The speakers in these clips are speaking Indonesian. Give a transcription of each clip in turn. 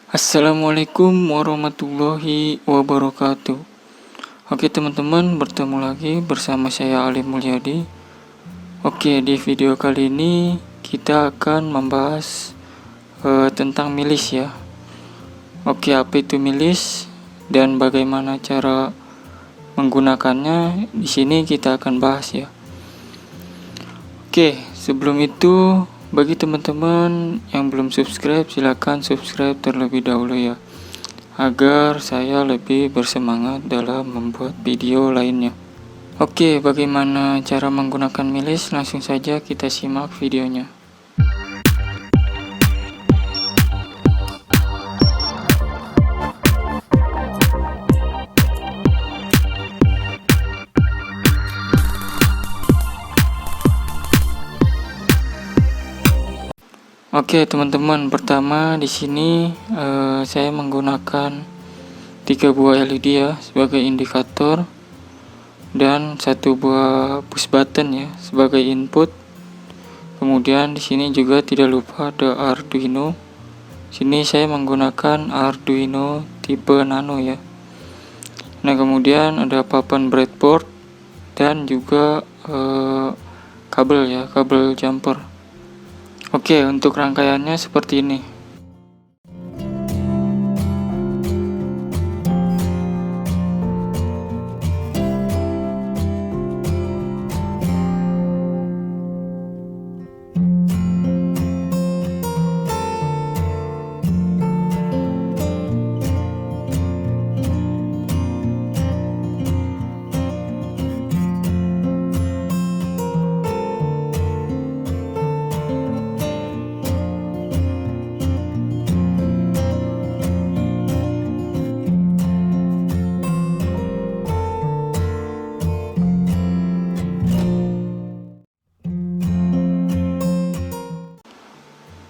Assalamualaikum warahmatullahi wabarakatuh. Oke teman-teman, bertemu lagi bersama saya Ali Mulyadi. Oke, di video kali ini kita akan membahas tentang milis ya. Oke, apa itu milis dan bagaimana cara menggunakannya? Di sini kita akan bahas ya. Oke, sebelum itu bagi teman-teman yang belum subscribe, silakan subscribe terlebih dahulu ya, agar saya lebih bersemangat dalam membuat video lainnya. Oke, bagaimana cara menggunakan milis? Langsung saja kita simak videonya. Oke teman-teman, pertama di sini saya menggunakan 3 buah LED ya sebagai indikator dan 1 buah push button ya sebagai input. Kemudian di sini juga tidak lupa ada Arduino. Sini saya menggunakan Arduino tipe Nano ya. Nah, kemudian ada papan breadboard dan juga kabel ya, kabel jumper. Oke, untuk rangkaiannya seperti ini.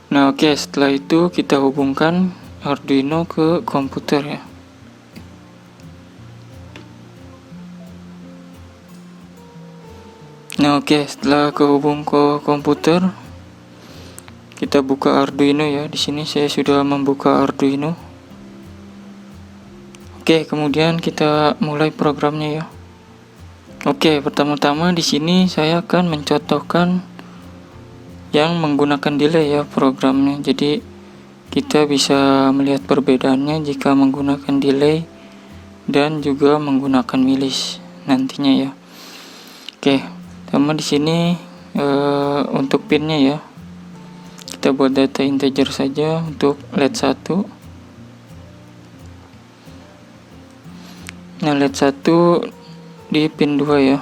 Nah, oke, setelah itu kita hubungkan Arduino ke komputer ya. Nah, oke, setelah kehubung ke komputer, kita buka Arduino ya. Di sini saya sudah membuka Arduino. Oke, kemudian kita mulai programnya ya. Oke, pertama-tama di sini saya akan mencontohkan yang menggunakan delay ya programnya. Jadi kita bisa melihat perbedaannya jika menggunakan delay dan juga menggunakan milis nantinya ya. Oke, sama di sini untuk pinnya ya. Kita buat data integer saja untuk LED 1. Nah, LED 1 di pin 2 ya.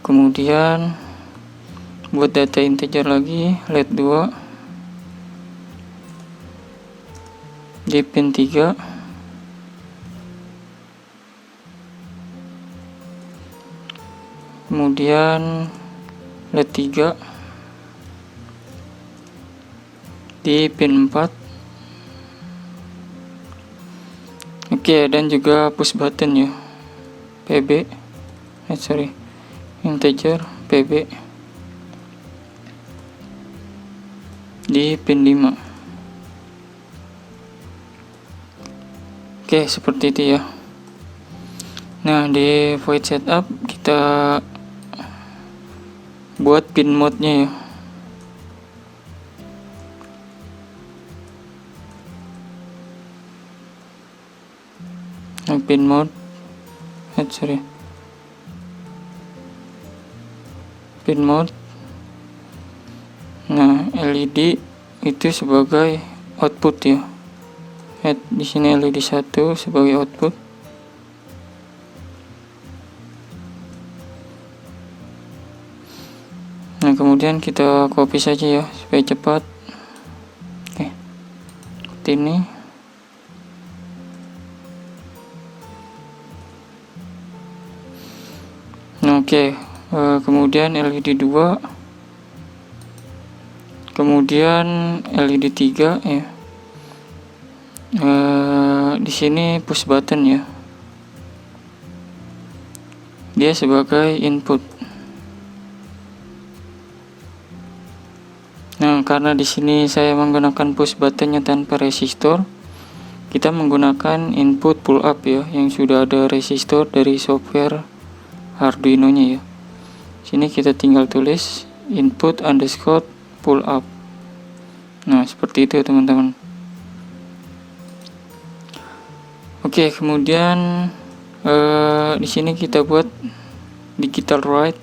Kemudian buat data integer lagi LED 2 di pin 3. Kemudian LED 3 di pin 4. Oke, dan juga push button ya, PB integer PB di pin 5. Oke, seperti itu ya. Nah, di void setup kita buat pin mode-nya ya. Nah, pin mode pin mode. Nah, LED itu sebagai output ya. Di sini LED 1 sebagai output. Nah, kemudian kita copy saja ya supaya cepat. Oke, seperti ini. Nah, oke, kemudian LED 2, kemudian LED 3 ya. Di sini push button ya. Dia sebagai input. Nah, karena di sini saya menggunakan push buttonnya tanpa resistor, kita menggunakan input pull up ya, yang sudah ada resistor dari software Arduino-nya ya. Sini kita tinggal tulis input underscore pull up. Nah, seperti itu teman-teman. Oke, kemudian di sini kita buat digital write.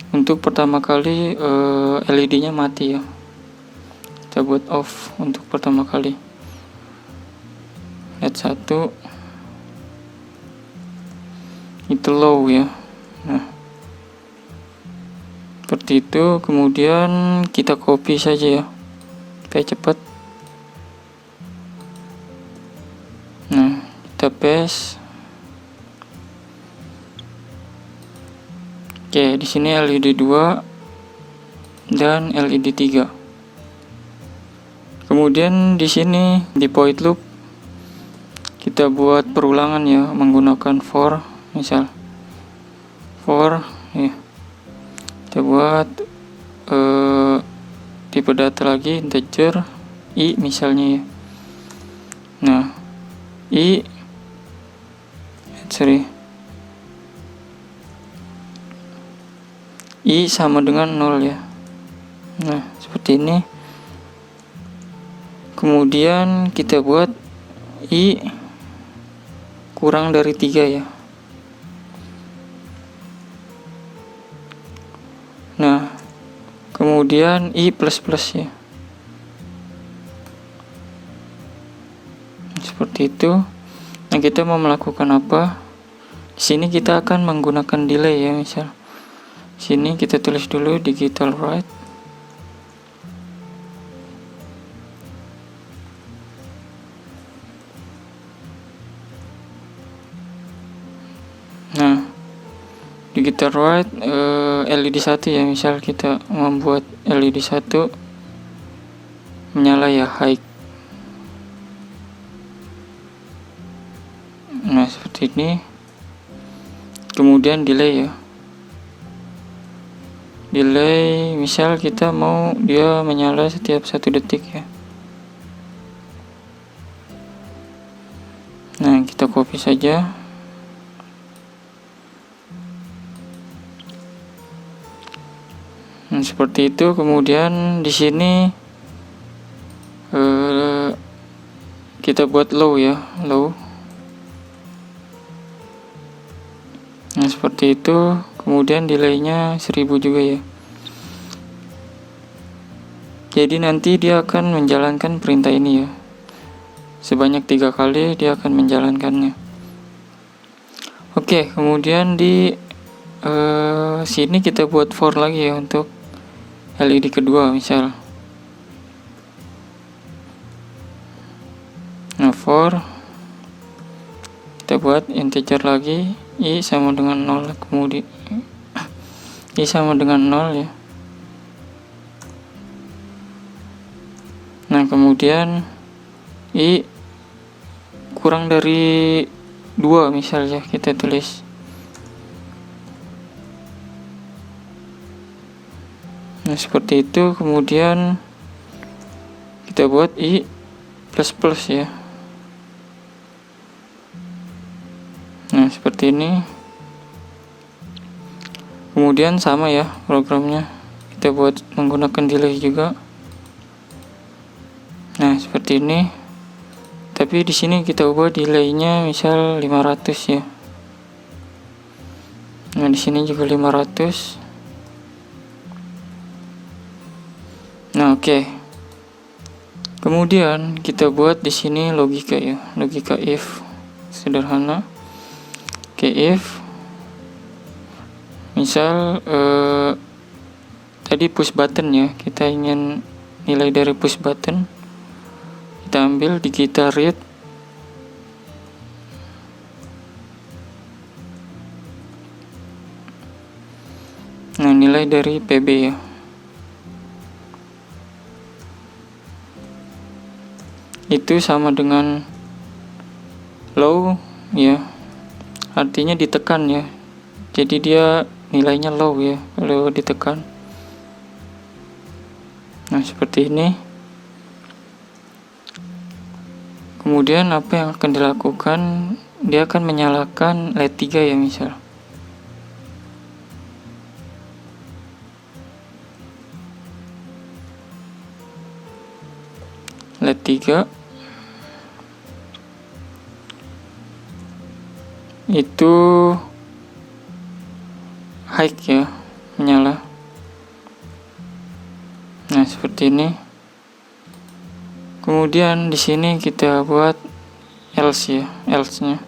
Untuk pertama kali LED-nya mati ya. Kita buat off untuk pertama kali. LED 1 itu low ya. Nah, seperti itu. Kemudian kita copy saja ya, supaya cepat. Nah, kita paste. Oke, di sini LED 2 dan LED 3. Kemudian di sini di void loop kita buat perulangan ya, menggunakan for, misal for ya. Kita buat tipe data lagi integer i misalnya ya. Nah, i sama dengan 0 ya. Nah, seperti ini. Kemudian kita buat i kurang dari 3 ya. Nah, kemudian i plus plus ya. Seperti itu. Nah, kita mau melakukan apa? Di sini kita akan menggunakan delay ya, misal. Sini kita tulis dulu digital write. Nah, digital write LED 1 ya, misal kita membuat LED 1 menyala ya, high. Nah, seperti ini. Kemudian delay ya. Delay misal kita mau dia menyala setiap 1 detik ya. Nah, kita copy saja. Nah, seperti itu. Kemudian di sini kita buat low ya, low. Nah, seperti itu. Kemudian delaynya 1000 juga ya. Jadi nanti dia akan menjalankan perintah ini ya. Sebanyak 3 kali dia akan menjalankannya. Oke, kemudian di sini kita buat for lagi ya untuk LED kedua misal. Nah, for kita buat integer lagi, i sama dengan 0, kemudian i sama dengan 0 ya. Nah, kemudian i kurang dari 2 misalnya kita tulis. Nah, seperti itu. Kemudian kita buat i plus plus ya. Nah, seperti ini. Kemudian sama ya programnya, kita buat menggunakan delay juga. Nah, seperti ini. Tapi di sini kita ubah delaynya misal 500 ya. Nah, di sini juga 500. Nah, oke. Kemudian kita buat di sini logika ya, logika if sederhana. Oke, if misal tadi push button ya, kita ingin nilai dari push button. Kita ambil digital read. Nah, nilai dari PB ya. Itu sama dengan low ya. Artinya ditekan ya. Jadi dia nilainya low ya kalau ditekan. Nah, seperti ini. Kemudian apa yang akan dilakukan? Dia akan menyalakan LED 3 ya, misal. LED 3 itu high ya, menyala. Nah, seperti ini. Kemudian di sini kita buat else ya, else-nya.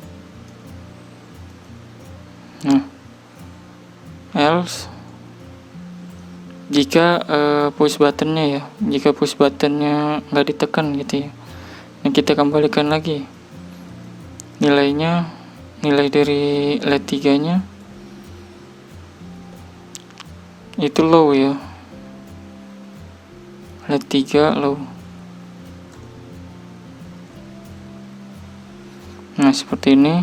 Nah, else jika push buttonnya ya, jika push buttonnya nggak ditekan gitu ya. Nah, kita kembalikan lagi nilainya, nilai dari LED 3 nya itu low ya, LED 3 low. Nah, seperti ini.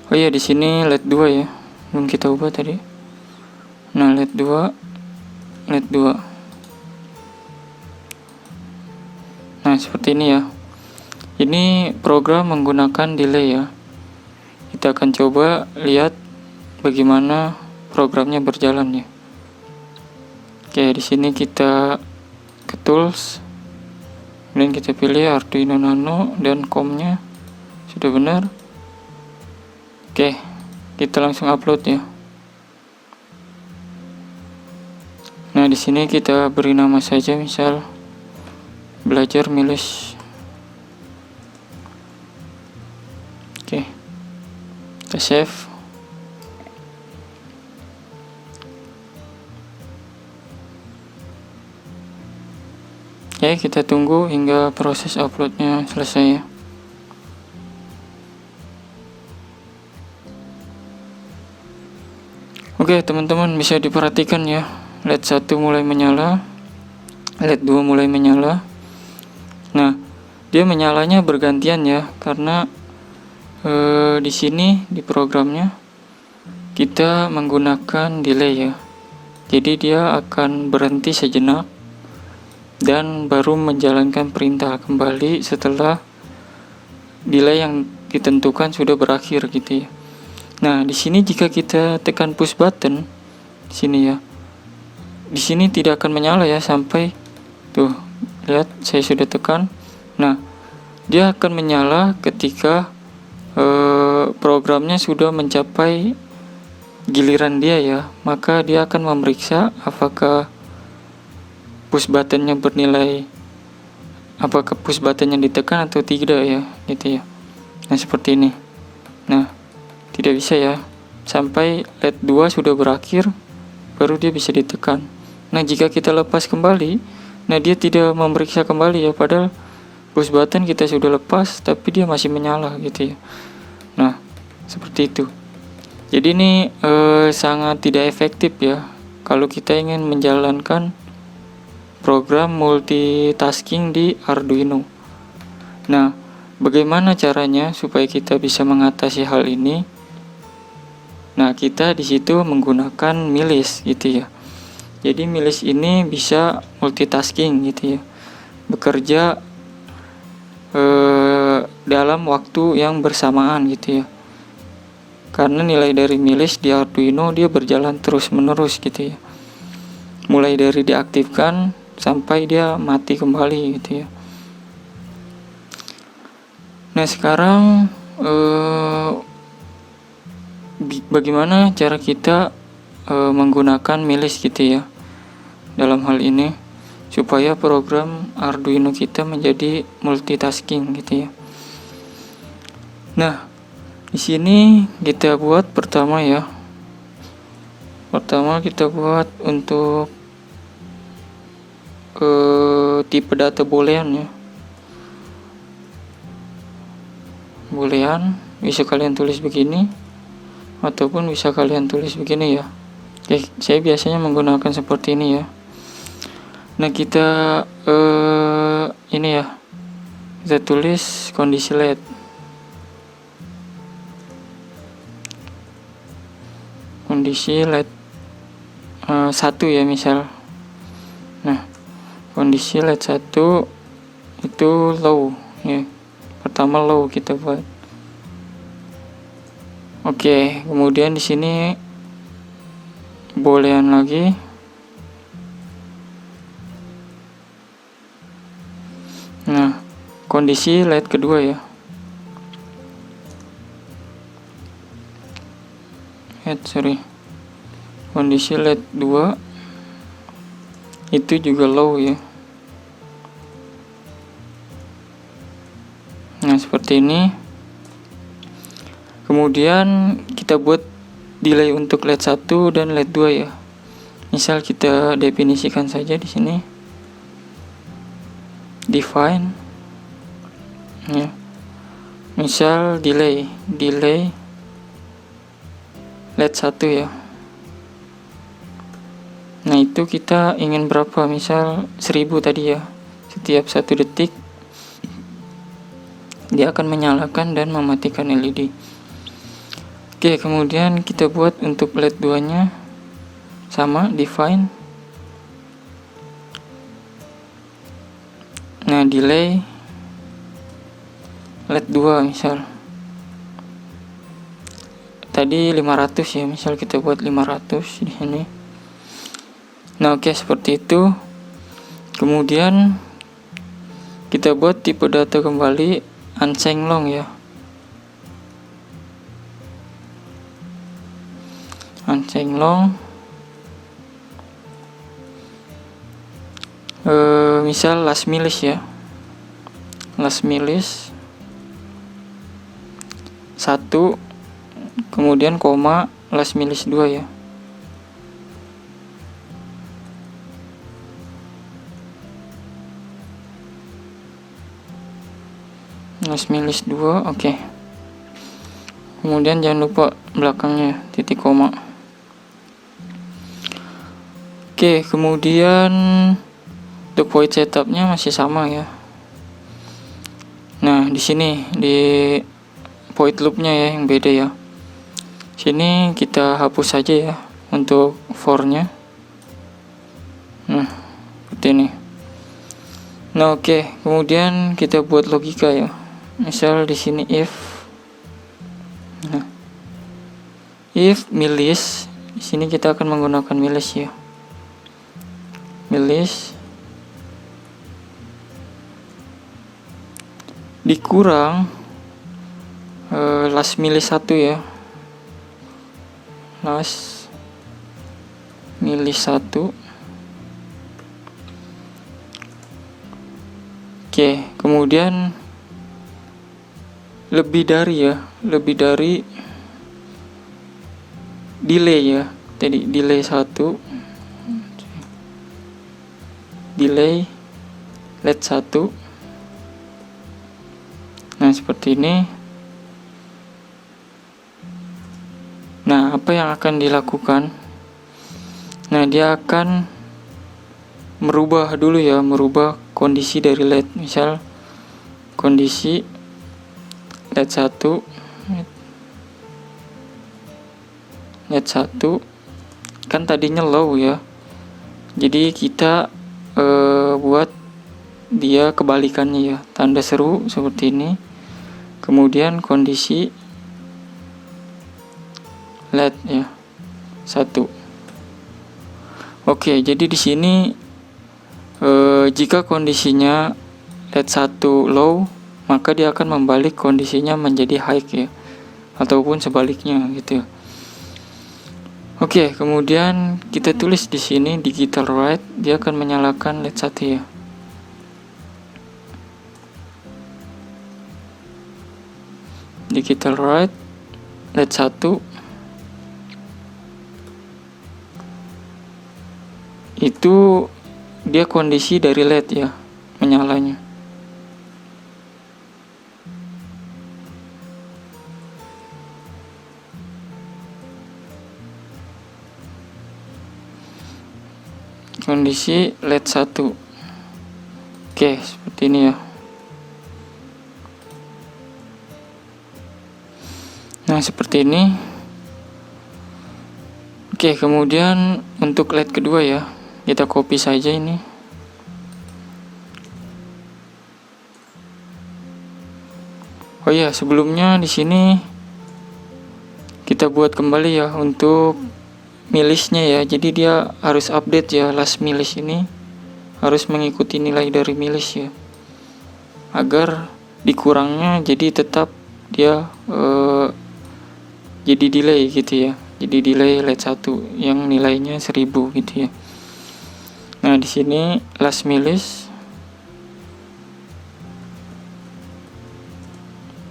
Oh iya, di sini LED 2 ya, belum kita ubah tadi. Nah, LED 2. Nah, seperti ini ya. Ini program menggunakan delay ya. Kita akan coba lihat bagaimana programnya berjalan ya. Oke, di sini kita ke tools. Kemudian kita pilih Arduino Nano dan COM-nya sudah benar. Oke, kita langsung upload ya. Nah, di sini kita beri nama saja, misal belajar milis. Oke, kita save. Ya, kita tunggu hingga proses uploadnya selesai ya. Oke, teman-teman, bisa diperhatikan ya, LED 1 mulai menyala, LED 2 mulai menyala. Nah, dia menyalanya bergantian ya, karena di sini di programnya kita menggunakan delay ya. Jadi dia akan berhenti sejenak dan baru menjalankan perintah kembali setelah delay yang ditentukan sudah berakhir gitu ya. Nah, di sini jika kita tekan push button di sini ya, di sini tidak akan menyala ya sampai tuh, lihat saya sudah tekan. Nah, dia akan menyala ketika programnya sudah mencapai giliran dia ya, maka dia akan memeriksa apakah push buttonnya bernilai, apakah push buttonnya ditekan atau tidak ya, gitu ya. Nah, seperti ini. Nah, tidak bisa ya sampai LED 2 sudah berakhir baru dia bisa ditekan. Nah, jika kita lepas kembali, nah dia tidak memeriksa kembali ya, padahal push button kita sudah lepas tapi dia masih menyala gitu ya. Nah, seperti itu. Jadi ini sangat tidak efektif ya kalau kita ingin menjalankan program multitasking di Arduino. Nah, bagaimana caranya supaya kita bisa mengatasi hal ini? Nah, kita di situ menggunakan milis gitu ya. Jadi milis ini bisa multitasking gitu ya, bekerja dalam waktu yang bersamaan gitu ya. Karena nilai dari milis di Arduino dia berjalan terus menerus gitu ya, mulai dari diaktifkan sampai dia mati kembali gitu ya. Nah, sekarang bagaimana cara kita menggunakan milis gitu ya dalam hal ini supaya program Arduino kita menjadi multitasking gitu ya. Nah, di sini kita buat pertama ya. Pertama kita buat untuk tipe data boolean ya. Boolean bisa kalian tulis begini ataupun bisa kalian tulis begini ya. Oke, saya biasanya menggunakan seperti ini ya. Nah, kita ini ya, kita tulis kondisi LED. Kondisi LED 1 ya misal. Nah, kondisi LED 1 itu low ya. Pertama low kita buat. Oke, kemudian di sini boolean lagi. Nah, kondisi LED kedua ya. Kondisi LED 2 itu juga low ya. Nah, seperti ini. Kemudian kita buat delay untuk LED 1 dan LED 2 ya. Misal kita definisikan saja di sini. Define ya. Misal delay LED 1 ya. Nah, itu kita ingin berapa? Misal 1000 tadi ya. Setiap 1 detik dia akan menyalakan dan mematikan LED. Oke, kemudian kita buat untuk LED 2 nya sama, define. Nah, delay LED 2 misal. Tadi 500 ya, misal kita buat 500 di sini. Nah, oke, seperti itu. Kemudian kita buat tipe data kembali unchained long ya. Unchained long. Misal last milis ya. Last milis 1, kemudian koma last milis 2 ya. Last milis 2, oke. Kemudian jangan lupa belakangnya titik koma. Oke, kemudian untuk void setupnya masih sama ya. Nah, di sini di void loopnya ya yang beda ya. Sini kita hapus saja ya untuk for-nya. Nah, seperti ini. Nah, oke, kemudian kita buat logika ya. Misal di sini if. Nah, if milis, di sini kita akan menggunakan milis ya. Milis dikurang last milis 1 ya. Last milis 1. Oke, kemudian lebih dari delay ya. Jadi delay 1, delay LED 1. Nah, seperti ini. Nah, apa yang akan dilakukan? Nah, dia akan merubah dulu ya, merubah kondisi dari LED. Misal kondisi LED 1 kan tadinya low ya. Jadi kita buat dia kebalikannya ya, tanda seru seperti ini. Kemudian kondisi LED ya 1. Oke, jadi di sini jika kondisinya LED 1 low, maka dia akan membalik kondisinya menjadi high ya, ataupun sebaliknya gitu. Oke, kemudian kita tulis di sini digital write, dia akan menyalakan LED 1 ya. Digital write LED 1 itu dia kondisi dari LED ya, menyalanya. Kondisi LED 1. Oke, seperti ini ya. Nah, seperti ini. Oke, kemudian untuk LED kedua ya, kita copy saja ini. Oh ya, sebelumnya di sini kita buat kembali ya untuk milisnya ya. Jadi dia harus update ya, last milis ini harus mengikuti nilai dari milis ya, agar dikurangnya jadi tetap dia jadi delay gitu ya. Jadi delay LED 1 yang nilainya 1000 gitu ya. Nah, di sini last milis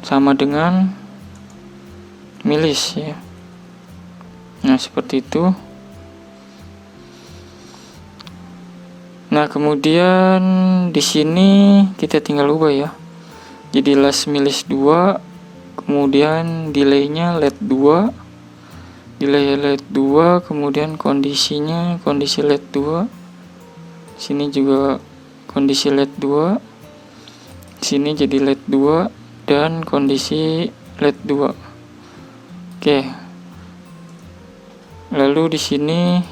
sama dengan milis ya. Nah, seperti itu. Nah, kemudian di sini kita tinggal ubah ya. Jadi last milis 2, kemudian delaynya LED 2, delay LED 2, kemudian kondisinya kondisi LED 2. Sini juga kondisi LED 2. Sini jadi LED 2 dan kondisi LED 2. Oke. Lalu di sini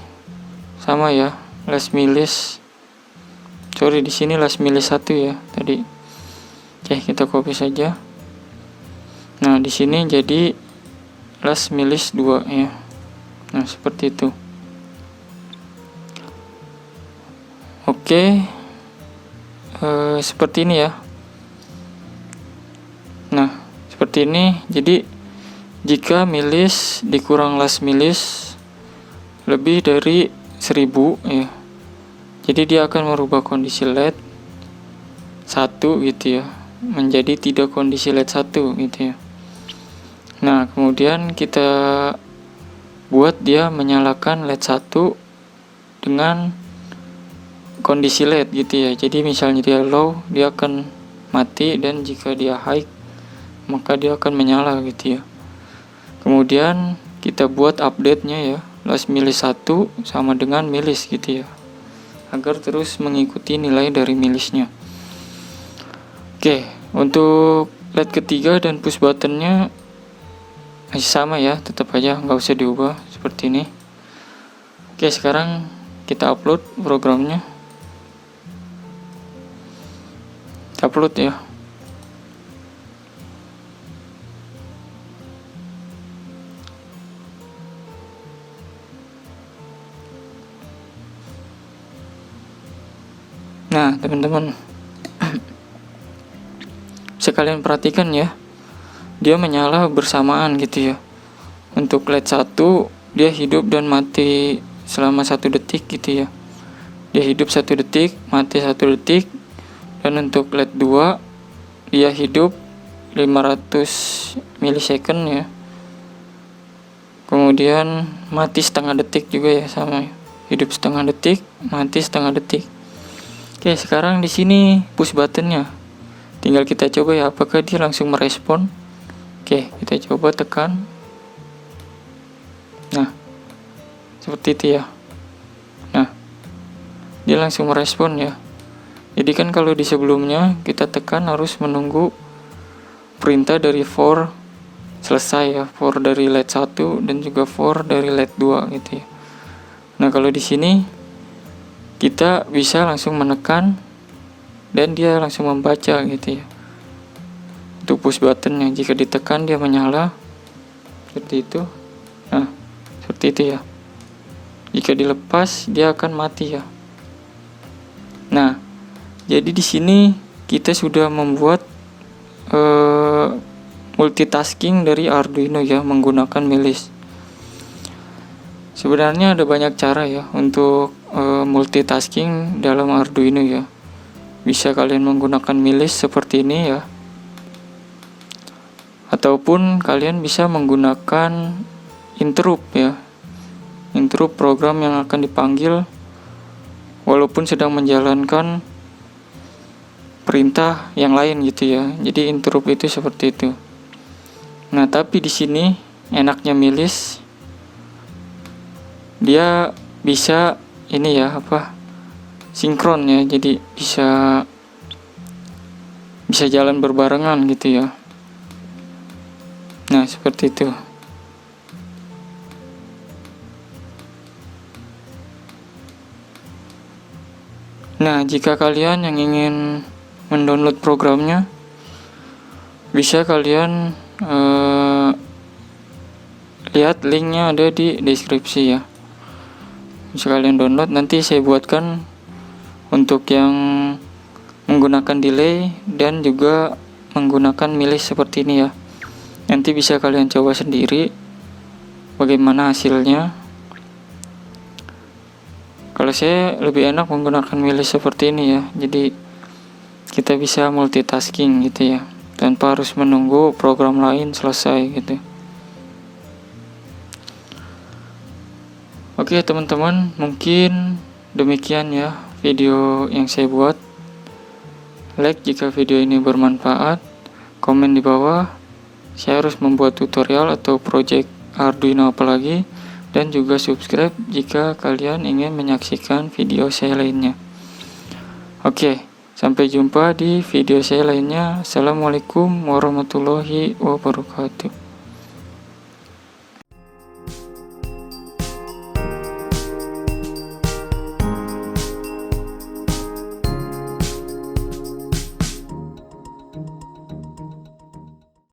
sama ya, last milis. Sorry, di sini last milis 1 ya tadi. Oke, kita copy saja. Nah, di sini jadi last milis 2 ya. Nah, seperti itu. Oke. Seperti ini ya. Nah, seperti ini. Jadi jika milis dikurang last milis lebih dari 1000 ya, jadi dia akan merubah kondisi LED 1 gitu ya, menjadi tidak kondisi LED 1 gitu ya. Nah, kemudian kita buat dia menyalakan LED 1 dengan kondisi LED gitu ya. Jadi misalnya dia low, dia akan mati, dan jika dia high maka dia akan menyala gitu ya. Kemudian kita buat update-nya ya, last milis 1 sama dengan milis gitu ya, agar terus mengikuti nilai dari milisnya. Oke, untuk LED ketiga dan push buttonnya masih sama ya, tetap aja nggak usah diubah seperti ini. Oke, sekarang kita upload programnya. Kita upload ya. Nah, teman-teman, sekalian perhatikan ya, dia menyala bersamaan gitu ya. Untuk LED 1 dia hidup dan mati selama 1 detik gitu ya. Dia hidup 1 detik, mati 1 detik. Dan untuk LED 2 dia hidup 500 milisecond ya. Kemudian mati setengah detik juga ya, sama ya. Hidup setengah detik, mati setengah detik. Oke, sekarang di sini push buttonnya. Tinggal kita coba ya, apakah dia langsung merespon. Oke, kita coba tekan. Nah, seperti itu ya. Nah, dia langsung merespon ya. Jadi kan kalau di sebelumnya kita tekan harus menunggu perintah dari for selesai ya, for dari LED 1 dan juga for dari LED 2 gitu ya. Nah, kalau di sini kita bisa langsung menekan dan dia langsung membaca gitu ya. Untuk push buttonnya, jika ditekan dia menyala seperti itu. Nah, seperti itu ya. Jika dilepas dia akan mati ya. Nah, jadi di sini kita sudah membuat multitasking dari Arduino ya, menggunakan milis. Sebenarnya ada banyak cara ya untuk multitasking dalam Arduino ya. Bisa kalian menggunakan milis seperti ini ya, ataupun kalian bisa menggunakan interrupt ya. Interrupt program yang akan dipanggil walaupun sedang menjalankan perintah yang lain gitu ya. Jadi interrupt itu seperti itu. Nah, tapi di sini enaknya milis, dia bisa ini ya, sinkron ya. Jadi bisa jalan berbarengan gitu ya. Nah, seperti itu. Nah, jika kalian yang ingin mendownload programnya, bisa kalian lihat linknya ada di deskripsi ya. Bisa kalian download, nanti saya buatkan untuk yang menggunakan delay dan juga menggunakan milih seperti ini ya. Nanti bisa kalian coba sendiri bagaimana hasilnya. Kalau saya lebih enak menggunakan milih seperti ini ya, jadi kita bisa multitasking gitu ya, tanpa harus menunggu program lain selesai gitu. Oke teman-teman, mungkin demikian ya video yang saya buat. Like jika video ini bermanfaat, komen di bawah. Saya harus membuat tutorial atau project Arduino apalagi, dan juga subscribe jika kalian ingin menyaksikan video saya lainnya. Oke, sampai jumpa di video saya lainnya. Assalamualaikum warahmatullahi wabarakatuh.